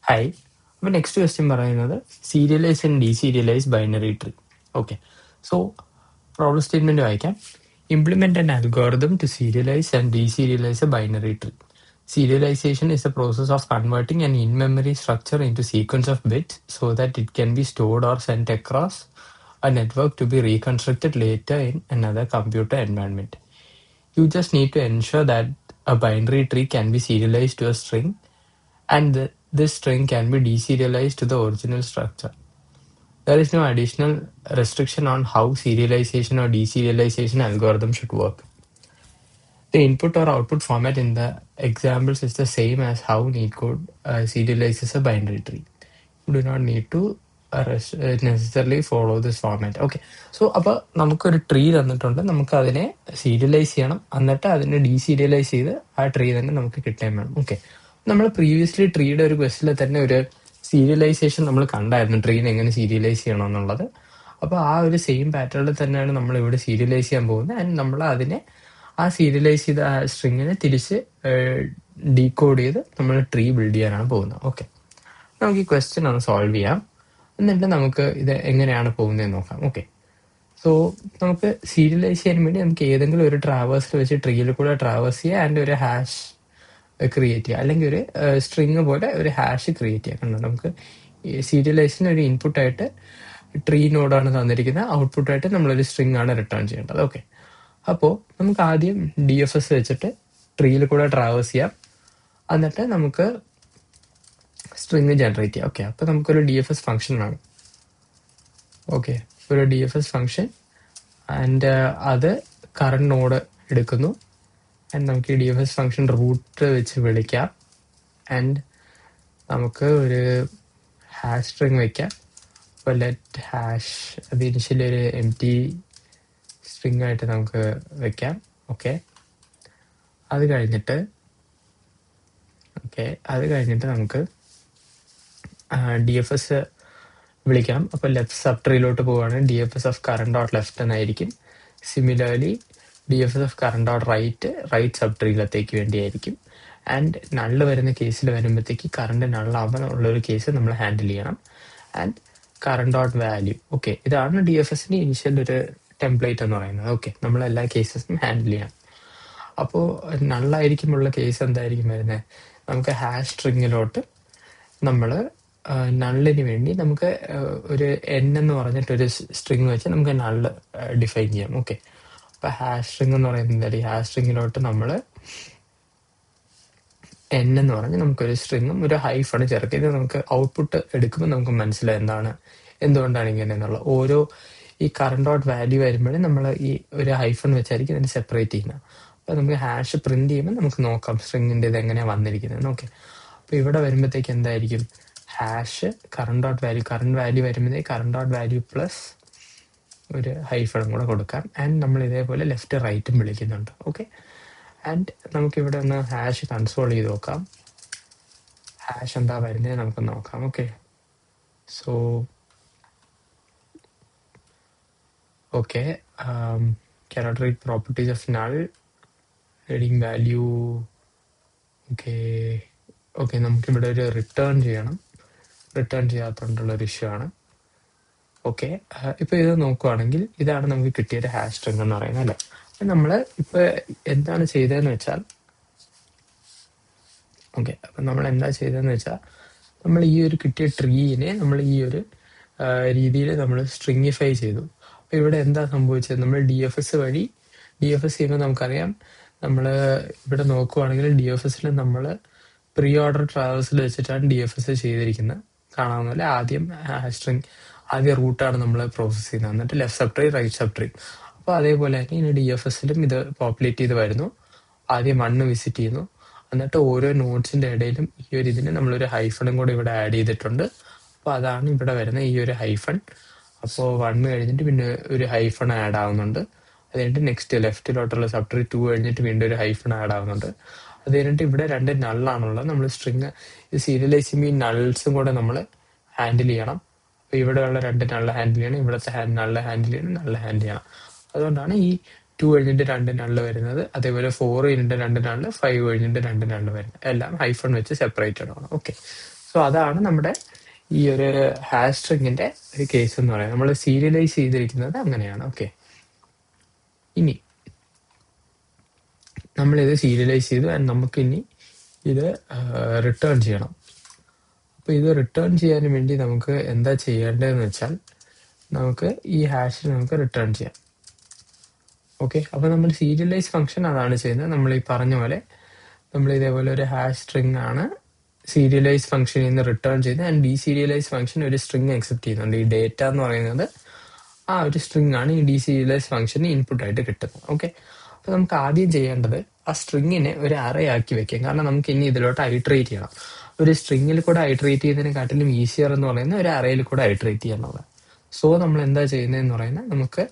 Hi. അപ്പോൾ next question പറയുന്നത് serialize and deserialize binary tree. Okay, so problem statement വായിക്കാം. Implement an algorithm to serialize and deserialize a binary tree. Serialization is the process of converting an in-memory structure into sequence of bits so that it can be stored or sent across a network to be reconstructed later in another computer environment. You just need to ensure that a binary tree can be serialized to a string and this string can be deserialized to the original structure. There is no additional restriction on how serialization or deserialization algorithm should work. The input or output format in the examples is the same as how NeetCode serializes a binary tree. You do not need to necessarily follow this format. Okay, so അപ്പോൾ നമുക്കൊരു tree തന്നിട്ടുണ്ട്, നമുക്ക് അതിനെ serialise ചെയ്യണം, എന്നിട്ട് അതിനെ ഡീസീരിയലൈസ് ചെയ്ത് ആ ട്രീ തന്നെ നമുക്ക് കിട്ടുകയും വേണം. ഓക്കെ, നമ്മൾ പ്രീവിയസ്ലി ട്രീയുടെ ഒരു ക്വസ്റ്റിൽ തന്നെ ഒരു സീരിയലൈസേഷൻ നമ്മൾ കണ്ടായിരുന്നു, ട്രീനെ എങ്ങനെ സീരിയലൈസ് ചെയ്യണം എന്നുള്ളത്. അപ്പോൾ ആ ഒരു സെയിം പാറ്റേണിൽ തന്നെയാണ് നമ്മൾ ഇവിടെ സീരിയലൈസ് ചെയ്യാൻ പോകുന്നത്. ആൻഡ് നമ്മൾ അതിനെ ആ സീരിയലൈസ് ചെയ്ത ആ സ്ട്രിങ്ങിനെ തിരിച്ച് ഡീകോഡ് ചെയ്ത് നമ്മൾ ട്രീ ബിൽഡ് ചെയ്യാനാണ് പോകുന്നത്. ഓക്കെ, നമുക്ക് ഈ ക്വസ്റ്റ്യൻ ഒന്ന് സോൾവ് ചെയ്യാം, എന്നിട്ട് നമുക്ക് ഇത് എങ്ങനെയാണ് പോകുന്നതെന്ന് നോക്കാം. ഓക്കെ, സോ നമുക്ക് സീരിയലൈസ് ചെയ്യാൻ വേണ്ടി നമുക്ക് ഏതെങ്കിലും ഒരു ട്രാവേഴ്സിൽ വെച്ച് ട്രീയിൽ കൂടെ ട്രാവേഴ്സ് ചെയ്യുക ആൻഡ് ഒരു ഹാഷ് ക്രിയേറ്റ് ചെയ്യുക, അല്ലെങ്കിൽ ഒരു സ്ട്രിങ് പോലെ ഒരു ഹാഷ് ക്രിയേറ്റ് ചെയ്യുക. കണ്ടോ, നമുക്ക് സീരിയലൈസിന് ഒരു ഇൻപുട്ടായിട്ട് ട്രീ നോഡാണ് തന്നിരിക്കുന്നത്, ഔട്ട്പുട്ടായിട്ട് നമ്മളൊരു സ്ട്രിങ് ആണ് റിട്ടേൺ ചെയ്യേണ്ടത്. ഓക്കെ, അപ്പോൾ നമുക്ക് ആദ്യം DFS വെച്ചിട്ട് ട്രീയിൽ കൂടെ ട്രാവേഴ്സ് ചെയ്യാം, എന്നിട്ട് നമുക്ക് സ്ട്രിങ് ജനറേറ്റ് ചെയ്യാം. ഓക്കെ, അപ്പോൾ നമുക്കൊരു DFS ഫംഗ്ഷൻ വേണം. ഓക്കെ, ഒരു DFS ഫംഗ്ഷൻ ആൻഡ് അത് കറണ്ട് നോഡ് എടുക്കുന്നു. ആൻഡ് നമുക്ക് ഈ DFS ഫംഗ്ഷൻ റൂട്ട് വെച്ച് വിളിക്കാം. ആൻഡ് നമുക്ക് ഒരു ഹാഷ് സ്ട്രിങ് വയ്ക്കാം. അപ്പോൾ ലെറ്റ് ഹാഷ്, അത് ഇനിഷ്യലി ഒരു empty സ്ട്രിങ് ആയിട്ട് നമുക്ക് വെക്കാം. ഓക്കെ, അത് കഴിഞ്ഞിട്ട് നമുക്ക് DFS വിളിക്കണം. അപ്പോൾ ലെഫ്റ്റ് സബ് ട്രീയിലോട്ട് പോവുകയാണ്, DFS of current dot left എന്നായിരിക്കും. Similarly DFS of current dot right sub ട്രീയിലത്തേക്ക് വേണ്ടിയായിരിക്കും. ആൻഡ് നള്ള് വരുന്ന കേസിൽ വരുമ്പോഴത്തേക്ക് കറണ്ട് നള്ളാവാൻ ഉള്ളൊരു കേസ് നമ്മൾ ഹാൻഡിൽ ചെയ്യണം. And current dot value. Okay, ഇതാണ് DFSന്റെ ഇനിഷ്യൽ ഒരു ടെംപ്ലേറ്റ് എന്ന് പറയുന്നത്. ഓക്കെ, നമ്മൾ എല്ലാ കേസസും ഹാൻഡിൽ ചെയ്യണം. അപ്പോൾ നള്ളായിരിക്കുമുള്ള കേസ് എന്തായിരിക്കും വരുന്നത്, നമുക്ക് ഹാഷ് സ്ട്രിങ്ങിലോട്ട് നമ്മൾ നള്ളിന് വേണ്ടി നമുക്ക് ഒരു n എന്ന് പറഞ്ഞിട്ടൊരു സ്ട്രിങ് വെച്ച് നമുക്ക് നള്ള് ഡിഫൈൻ ചെയ്യാം. ഓക്കെ, അപ്പോൾ ഹാഷ് സ്ട്രിങ് എന്ന് പറയുന്നത് ഈ ഹാഷ് സ്ട്രിങ്ങിലോട്ട് നമ്മൾ n എന്ന് പറഞ്ഞ് നമുക്കൊരു സ്ട്രിങ്ങും ഒരു ഹൈഫണ് ചേർക്കുക. ഇത് നമുക്ക് ഔട്ട്പുട്ട് എടുക്കുമ്പോൾ നമുക്ക് മനസ്സിലായി എന്തുകൊണ്ടാണ് ഇങ്ങനെ എന്നുള്ള. ഓരോ ഈ കറണ്ട് ഡോട്ട് വാല്യൂ വരുമ്പോഴേ നമ്മൾ ഈ ഒരു ഹൈഫൺ വെച്ചായിരിക്കും ഇതിനെ സെപ്പറേറ്റ് ചെയ്യുന്നത്. അപ്പോൾ നമുക്ക് ഹാഷ് പ്രിന്റ് ചെയ്യുമ്പോൾ നമുക്ക് നോക്കാം സ്ട്രിങ്ങിൻ്റെ ഇത് എങ്ങനെയാണ് വന്നിരിക്കുന്നത്. ഓക്കെ, അപ്പോൾ ഇവിടെ വരുമ്പോഴത്തേക്ക് എന്തായിരിക്കും, ഹാഷ് കറണ്ട് വാല്യൂ വരുമ്പോഴത്തേക്ക് കറണ്ട് ഡോട്ട് വാല്യൂ പ്ലസ് ഒരു ഹൈഫണും കൂടെ കൊടുക്കാം. ആൻഡ് നമ്മൾ ഇതേപോലെ ലെഫ്റ്റ് റൈറ്റും വിളിക്കുന്നുണ്ട്. ഓക്കെ, ആൻഡ് നമുക്കിവിടെ ഒന്ന് ഹാഷ് കൺസോൾ ചെയ്ത് നോക്കാം, ഹാഷ് എന്താ വരുന്നത് നമുക്ക് നോക്കാം. Okay, so cannot read properties of null, reading value. Okay, നമുക്കിവിടെ ഒരു റിട്ടേൺ ചെയ്യാത്തതുകൊണ്ടുള്ളൊരു ഇഷ്യൂ ആണ്. ഓക്കെ, ഇപ്പോൾ ഇത് നോക്കുവാണെങ്കിൽ ഇതാണ് നമുക്ക് കിട്ടിയൊരു ഹാഷ് സ്ട്രിങ് എന്ന് പറയുന്നത് അല്ലേ. അപ്പം നമ്മൾ ഇപ്പോൾ എന്താണ് ചെയ്തതെന്ന് വെച്ചാൽ നമ്മൾ ഈ ഒരു കിട്ടിയ ട്രീനെ നമ്മൾ ഈ ഒരു രീതിയിൽ നമ്മൾ സ്ട്രിങ്ങിഫൈ ചെയ്തു. അപ്പോൾ ഇവിടെ എന്താ സംഭവിച്ചത്, നമ്മൾ DFS ചെയ്യുമ്പോൾ നമുക്കറിയാം, നമ്മൾ ഇവിടെ നോക്കുവാണെങ്കിൽ DFSൽ നമ്മൾ പ്രീ ഓർഡർ ട്രാവേഴ്സിൽ വെച്ചിട്ടാണ് DFS ചെയ്തിരിക്കുന്നത്. കാണാവുന്നല്ലേ, ആദ്യം റൂട്ടാണ് നമ്മൾ പ്രോസസ്സ് ചെയ്യുന്നത്, എന്നിട്ട് left subtree right subtree. അപ്പോൾ അതേപോലെ തന്നെ ഇനി DFSലും ഇത് പോപ്പുലേറ്റ് ചെയ്ത് വരുന്നു. ആദ്യം 1 വിസിറ്റ് ചെയ്യുന്നു, എന്നിട്ട് ഓരോ നോട്ട്സിൻ്റെ ഇടയിലും ഈ ഒരു ഇതിന് നമ്മളൊരു ഹൈഫണും കൂടെ ഇവിടെ ആഡ് ചെയ്തിട്ടുണ്ട്. അപ്പോൾ അതാണ് ഇവിടെ വരുന്ന ഈ ഒരു ഹൈഫൺ. അപ്പോൾ 1 കഴിഞ്ഞിട്ട് പിന്നെ ഒരു ഹൈഫൺ ആഡ് ആവുന്നുണ്ട്. അത് കഴിഞ്ഞിട്ട് നെക്സ്റ്റ് ലെഫ്റ്റിലോട്ടുള്ള സബ് ട്രീ 2 കഴിഞ്ഞിട്ട് വീണ്ടും ഒരു ഹൈഫൺ ആഡ് ആവുന്നുണ്ട്. അത് കഴിഞ്ഞിട്ട് ഇവിടെ 2 നള്ളാണുള്ളത്. നമ്മൾ സ്ട്രിങ് സീരിയലൈസ് ചെയ്യുമ്പോൾ ഈ നൾസും കൂടെ നമ്മൾ ഹാൻഡിൽ ചെയ്യണം. അപ്പോൾ ഇവിടെയുള്ള 2 നള്ള് ഹാൻഡിൽ ചെയ്യണം, ഇവിടുത്തെ നള്ള് ഹാൻഡിൽ ചെയ്യണം. അതുകൊണ്ടാണ് ഈ 2 കഴിഞ്ഞിട്ട് 2 നള്ള് വരുന്നത്. അതേപോലെ 4 കഴിഞ്ഞിട്ട് 2 നള്ള്, 5 കഴിഞ്ഞിട്ട് 2 നള്ള് വരുന്നത്. എല്ലാം ഹൈഫൺ വെച്ച് സെപ്പറേറ്റഡ് ആണ്. ഓക്കെ, സോ അതാണ് നമ്മുടെ ഈ ഒരു ഹാഷ് സ്ട്രിങ്ങിന്റെ ഒരു കേസ് എന്ന് പറയുന്നത്. നമ്മൾ സീരിയലൈസ് ചെയ്തിരിക്കുന്നത് അങ്ങനെയാണ്. ഓക്കെ, ഇനി നമ്മളിത് സീരിയലൈസ് ചെയ്തു ആൻഡ് നമുക്കിനി ഇത് റിട്ടേൺ ചെയ്യണം. അപ്പോൾ ഇത് റിട്ടേൺ ചെയ്യാൻ വേണ്ടി നമുക്ക് എന്താ ചെയ്യേണ്ടതെന്ന് വെച്ചാൽ നമുക്ക് ഈ ഹാഷിൽ നമുക്ക് റിട്ടേൺ ചെയ്യാം. ഓക്കെ, അപ്പോൾ നമ്മൾ സീരിയലൈസ് ഫംഗ്ഷൻ അതാണ് ചെയ്യുന്നത്. നമ്മൾ ഈ പറഞ്ഞ പോലെ നമ്മൾ ഇതേപോലെ ഒരു ഹാഷ് സ്ട്രിങ് ആണ് സീരിയലൈസ് ഫംഗ്ഷനിൽ നിന്ന് റിട്ടേൺ ചെയ്യുന്നത് ആൻഡ് ഡീസീരിയലൈസ് ഫംഗ്ഷൻ ഒരു സ്ട്രിങ് അക്സെപ്റ്റ് ചെയ്യുന്നുണ്ട്. ഈ ഡേറ്റ എന്ന് പറയുന്നത് ആ ഒരു സ്ട്രിങ് ആണ് ഈ ഡീസീരിയലൈസ് ഫംഗ്ഷന് ഇൻപുട്ട് ആയിട്ട് കിട്ടുന്നത്. ഓക്കെ, അപ്പോൾ നമുക്ക് ആദ്യം ചെയ്യേണ്ടത് ആ സ്ട്രിങ്ങിനെ ഒരു അറേ ആക്കി വെക്കാം. കാരണം നമുക്ക് ഇനി ഇതിലോട്ട് ഐട്രേറ്റ് ചെയ്യണം. ഒരു സ്ട്രിങ്ങിൽ കൂടെ ഐട്രേറ്റ് ചെയ്യുന്നതിനെക്കാട്ടിലും ഈസിയർ എന്ന് പറയുന്നത് ഒരു അറേയിൽ കൂടെ ഐട്രേറ്റ് ചെയ്യാനുള്ളത്. സോ നമ്മൾ എന്താ ചെയ്യുന്നതെന്ന് പറയുന്നത് നമുക്ക്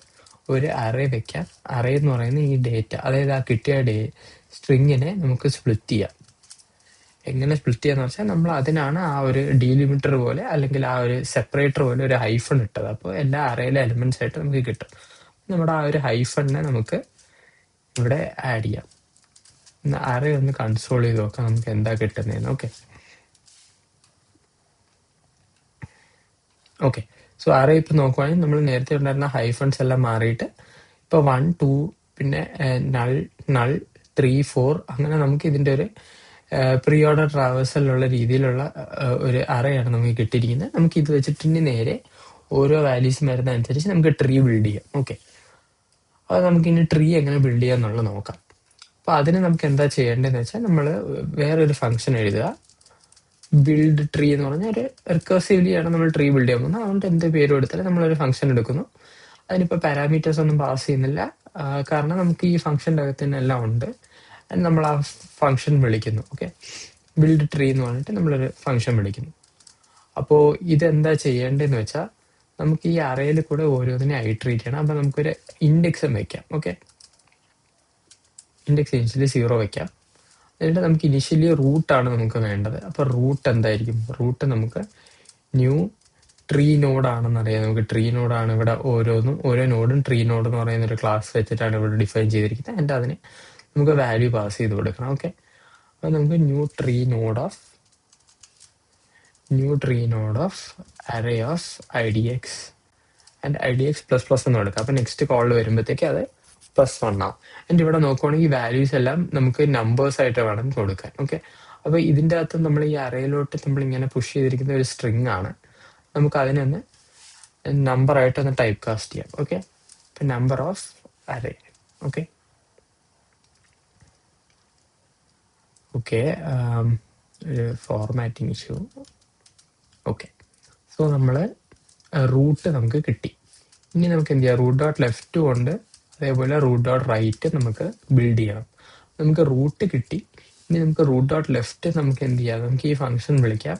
ഒരു അറേ വെക്കാം. അറേ എന്ന് പറയുന്നത് ഈ ഡേറ്റ, അതായത് ആ കിട്ടിയ സ്ട്രിങ്ങിനെ നമുക്ക് സ്പ്ലിറ്റ് ചെയ്യാം. എങ്ങനെ സ്പ്ലിറ്റ് ചെയ്യാന്ന് വെച്ചാൽ നമ്മൾ അതിനാണ് ആ ഒരു ഡീലിമിറ്റർ പോലെ അല്ലെങ്കിൽ ആ ഒരു സെപ്പറേറ്റർ പോലെ ഒരു ഹൈഫൺ ഇട്ടത്. അപ്പോൾ എല്ലാ അറേയിലെ എലിമെന്റ്സ് ആയിട്ട് നമുക്ക് കിട്ടും. നമ്മുടെ ആ ഒരു ഹൈഫണിനെ നമുക്ക് ഇവിടെ ആഡ് ചെയ്യാം. അറേ ഒന്ന് കൺസോൾ ചെയ്ത് നോക്കാം നമുക്ക് എന്താ കിട്ടുന്നതെന്ന്. ഓക്കെ, സോ അറേ ഇപ്പം നോക്കുവാണെങ്കിൽ നമ്മൾ നേരത്തെ ഉണ്ടായിരുന്ന ഹൈഫൺസ് എല്ലാം മാറിയിട്ട് ഇപ്പോൾ 1 2 പിന്നെ നൾ 3 4 അങ്ങനെ നമുക്ക് ഇതിൻ്റെ ഒരു പ്രീ ഓർഡർ ട്രാവേഴ്സലുള്ള രീതിയിലുള്ള ഒരു അറേയാണ് നമുക്ക് കിട്ടിയിരിക്കുന്നത്. നമുക്ക് ഇത് വെച്ചിട്ട് ഇനി നേരെ ഓരോ വാല്യൂസും വരുന്ന അനുസരിച്ച് നമുക്ക് ട്രീ ബിൽഡ് ചെയ്യാം. ഓക്കെ, അപ്പോൾ നമുക്ക് ഇനി ട്രീ എങ്ങനെ ബിൽഡ് ചെയ്യാം എന്നുള്ളത് നോക്കാം. അപ്പോൾ അതിന് നമുക്ക് എന്താ ചെയ്യേണ്ടതെന്ന് വെച്ചാൽ നമ്മൾ വേറൊരു ഫംഗ്ഷൻ എഴുതുക. ബിൽഡ് ട്രീ എന്ന് പറഞ്ഞാൽ ഒരു റിക്കേഴ്സീവ്ലി ആണ് നമ്മൾ ട്രീ ബിൽഡ് ചെയ്യാൻ പോകുന്നത്. അതുകൊണ്ട് എന്ത് പേര് കൊടുത്താലും നമ്മളൊരു ഫംഗ്ഷൻ എടുക്കുന്നു. അതിനിപ്പോൾ പാരാമീറ്റേഴ്സ് ഒന്നും പാസ് ചെയ്യുന്നില്ല, കാരണം നമുക്ക് ഈ ഫംഗ്ഷൻ്റെ അകത്ത് തന്നെ എല്ലാം ഉണ്ട്. നമ്മൾ ആ ഫംഗ്ഷൻ വിളിക്കുന്നു. ഓക്കെ, ബിൽഡ് ട്രീ എന്ന് പറഞ്ഞിട്ട് നമ്മളൊരു ഫംഗ്ഷൻ വിളിക്കുന്നു. അപ്പോൾ ഇതെന്താ ചെയ്യേണ്ടതെന്ന് വെച്ചാൽ നമുക്ക് ഈ അറേയിൽ കൂടെ ഓരോന്നിനെ ഐട്രേറ്റ് ചെയ്യണം. അപ്പോൾ നമുക്കൊരു ഇൻഡെക്സും വെക്കാം. ഓക്കെ, ഇൻഡെക്സ് ഇനിഷ്യലി 0 വെക്കാം. എന്നിട്ട് നമുക്ക് ഇനിഷ്യലി റൂട്ടാണ് നമുക്ക് വേണ്ടത്. അപ്പോൾ റൂട്ട് എന്തായിരിക്കും? റൂട്ട് നമുക്ക് ന്യൂ ട്രീ നോഡാണെന്ന് അറിയാം. നമുക്ക് ട്രീ നോഡാണ് ഇവിടെ ഓരോന്നും, ഓരോ നോഡും ട്രീ നോഡ് എന്ന് പറയുന്ന ഒരു ക്ലാസ് വെച്ചിട്ടാണ് ഇവിടെ ഡിഫൈൻ ചെയ്തിരിക്കുന്നത്. എന്നിട്ട് അതിന് നമുക്ക് വാല്യൂ പാസ് ചെയ്ത് കൊടുക്കണം. ഓക്കെ, അപ്പോൾ നമുക്ക് new tree node of array of IDX and IDX ++ എന്ന് കൊടുക്കാം. അപ്പോൾ നെക്സ്റ്റ് കോളിൽ വരുമ്പോഴത്തേക്ക് അത് +1 ആവും. ആൻഡ് ഇവിടെ നോക്കുവാണെങ്കിൽ വാല്യൂസ് എല്ലാം നമുക്ക് നമ്പേഴ്സ് ആയിട്ട് വേണം കൊടുക്കാൻ. ഓക്കെ, അപ്പോൾ ഇതിൻ്റെ അകത്ത് നമ്മൾ ഈ അറേയിലോട്ട് നമ്മൾ ഇങ്ങനെ പുഷ് ചെയ്തിരിക്കുന്ന ഒരു സ്ട്രിങ് ആണ്. നമുക്ക് അതിനൊന്ന് നമ്പറായിട്ട് ഒന്ന് ടൈപ്പ് കാസ്റ്റ് ചെയ്യാം. ഓക്കെ, ഇപ്പം നമ്പർ ഓഫ് അറേ. ഓക്കെ, ഒരു ഫോർമാറ്റിംഗ് ഇഷ്യൂ. ഓക്കെ, സോ നമ്മൾ റൂട്ട് നമുക്ക് കിട്ടി. ഇനി നമുക്ക് എന്ത് ചെയ്യാം? root.left കൊണ്ട് അതേപോലെ root.right നമുക്ക് ബിൽഡ് ചെയ്യണം. നമുക്ക് റൂട്ട് കിട്ടി. ഇനി നമുക്ക് root.left നമുക്ക് എന്ത് ചെയ്യാം? നമുക്ക് ഈ ഫംഗ്ഷൻ വിളിക്കാം,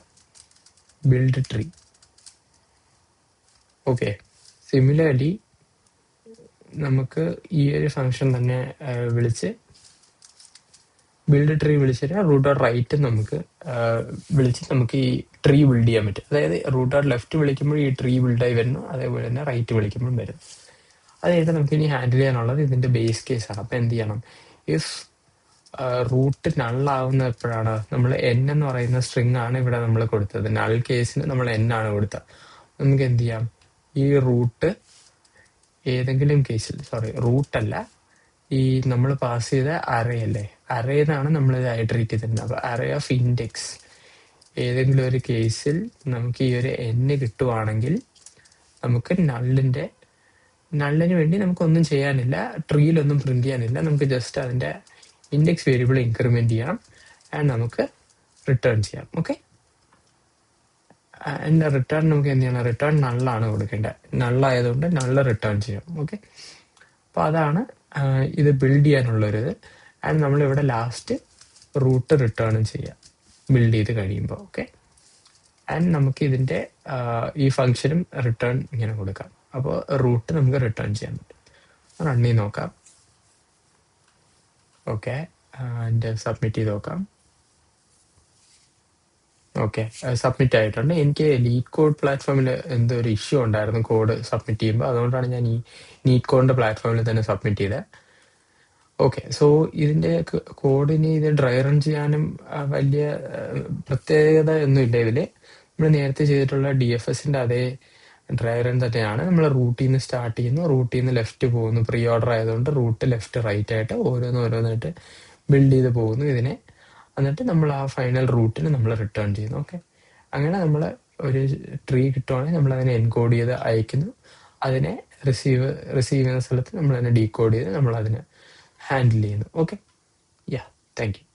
ബിൽഡ് ട്രീ. ഓക്കെ, സിമിലർലി നമുക്ക് ഈ ഒരു ഫംഗ്ഷൻ തന്നെ വിളിച്ച് ബിൽഡ് ട്രീ വിളിച്ചിട്ട് root.right നമുക്ക് വിളിച്ച് നമുക്ക് ഈ ട്രീ ബിൽഡ് ചെയ്യാൻ പറ്റും. അതായത് root.left വിളിക്കുമ്പോൾ ഈ ട്രീ ബിൽഡായി വരുന്നു, അതേപോലെ തന്നെ റൈറ്റ് വിളിക്കുമ്പോഴും വരും. അതായത് നമുക്ക് ഇനി ഹാൻഡിൽ ചെയ്യാനുള്ളത് ഇതിൻ്റെ ബേസ് കേസാണ്. അപ്പം എന്ത് ചെയ്യണം? ഇഫ് റൂട്ട് നള്ളാവുന്ന എപ്പോഴാണ്? നമ്മൾ n എന്ന് പറയുന്ന സ്ട്രിങ് ആണ് ഇവിടെ നമ്മൾ കൊടുത്തത്. നൾ കേസിന് നമ്മൾ n ആണ് കൊടുത്തത്. നമുക്ക് എന്ത് ചെയ്യാം? ഈ റൂട്ട് ഏതെങ്കിലും കേസിൽ, റൂട്ടല്ല, ഈ നമ്മൾ പാസ് ചെയ്ത അറേ അല്ലേ, അറേന്നാണ് നമ്മൾ ഇത് ഐട്രേറ്റ് ചെയ്തിരുന്നത്. അപ്പോൾ അറേ ഓഫ് ഇൻഡെക്സ് ഏതെങ്കിലും ഒരു കേസിൽ നമുക്ക് ഈ ഒരു n കിട്ടുവാണെങ്കിൽ നമുക്ക് നള്ളിന് വേണ്ടി നമുക്കൊന്നും ചെയ്യാനില്ല, ട്രീയിലൊന്നും പ്രിന്റ് ചെയ്യാനില്ല. നമുക്ക് ജസ്റ്റ് അതിൻ്റെ ഇൻഡെക്സ് വേരിയബിൾ ഇൻക്രിമെന്റ് ചെയ്യണം ആൻഡ് നമുക്ക് റിട്ടേൺ ചെയ്യാം. ഓക്കെ, ആൻഡ് റിട്ടേൺ നമുക്ക് എന്ത് ചെയ്യണം? റിട്ടേൺ നള്ളാണ് കൊടുക്കേണ്ടത്. നള്ളായതുകൊണ്ട് നള്ള് റിട്ടേൺ ചെയ്യാം. ഓക്കെ, അപ്പോൾ അതാണ് ഇത് ബിൽഡ് ചെയ്യാനുള്ളൊരിത്. ആൻഡ് നമ്മളിവിടെ ലാസ്റ്റ് റൂട്ട് റിട്ടേണും ചെയ്യാം ബിൽഡ് ചെയ്ത് കഴിയുമ്പോൾ. ഓക്കെ, ആൻഡ് നമുക്ക് ഇതിൻ്റെ ഈ ഫംഗ്ഷനും റിട്ടേൺ ഇങ്ങനെ കൊടുക്കാം. അപ്പോൾ റൂട്ട് നമുക്ക് റിട്ടേൺ ചെയ്യാൻ പറ്റും. റൺ ചെയ്ത് നോക്കാം. ഓക്കെ, ആൻഡ് സബ്മിറ്റ് ചെയ്ത് നോക്കാം. ഓക്കെ, സബ്മിറ്റ് ആയിട്ടുണ്ട്. എനിക്ക് ലീഡ് കോഡ് പ്ലാറ്റ്ഫോമിൽ എന്തോ ഒരു ഇഷ്യൂ ഉണ്ടായിരുന്നു കോഡ് സബ്മിറ്റ് ചെയ്യുമ്പോൾ. അതുകൊണ്ടാണ് ഞാൻ ഈ നീറ്റ് കോഡിൻ്റെ പ്ലാറ്റ്ഫോമിൽ തന്നെ സബ്മിറ്റ് ചെയ്തത്. ഓക്കെ. സോ ഇതിന്റെ കോഡിന് ഇത് ഡ്രൈ റൺ ചെയ്യാനും വലിയ പ്രത്യേകത ഒന്നുമില്ല ഇതില്. നമ്മൾ നേരത്തെ ചെയ്തിട്ടുള്ള DFSന്റെ അതേ ഡ്രൈ റൺ തന്നെയാണ്. നമ്മൾ റൂട്ടിൽ നിന്ന് സ്റ്റാർട്ട് ചെയ്യുന്നു, റൂട്ടിൽ നിന്ന് ലെഫ്റ്റ് പോകുന്നു. പ്രീ ഓർഡർ ആയതുകൊണ്ട് റൂട്ട് ലെഫ്റ്റ് റൈറ്റ് ആയിട്ട് ഓരോന്നോരോന്നായിട്ട് ബിൽഡ് ചെയ്ത് പോകുന്നു ഇതിനെ. എന്നിട്ട് നമ്മൾ ആ ഫൈനൽ റൂട്ടിന് നമ്മൾ റിട്ടേൺ ചെയ്യുന്നു. ഓക്കെ, അങ്ങനെ നമ്മൾ ഒരു ട്രീ കിട്ടുവാണെങ്കിൽ നമ്മൾ അതിനെ എൻകോഡ് ചെയ്ത് അയക്കുന്നു. അതിനെ റിസീവ് ചെയ്യുന്ന സ്ഥലത്ത് നമ്മൾ അതിനെ ഡീകോഡ് ചെയ്ത് നമ്മൾ അതിനെ ഹാൻഡിൽ ചെയ്യുന്നു. Okay, yeah, thank you.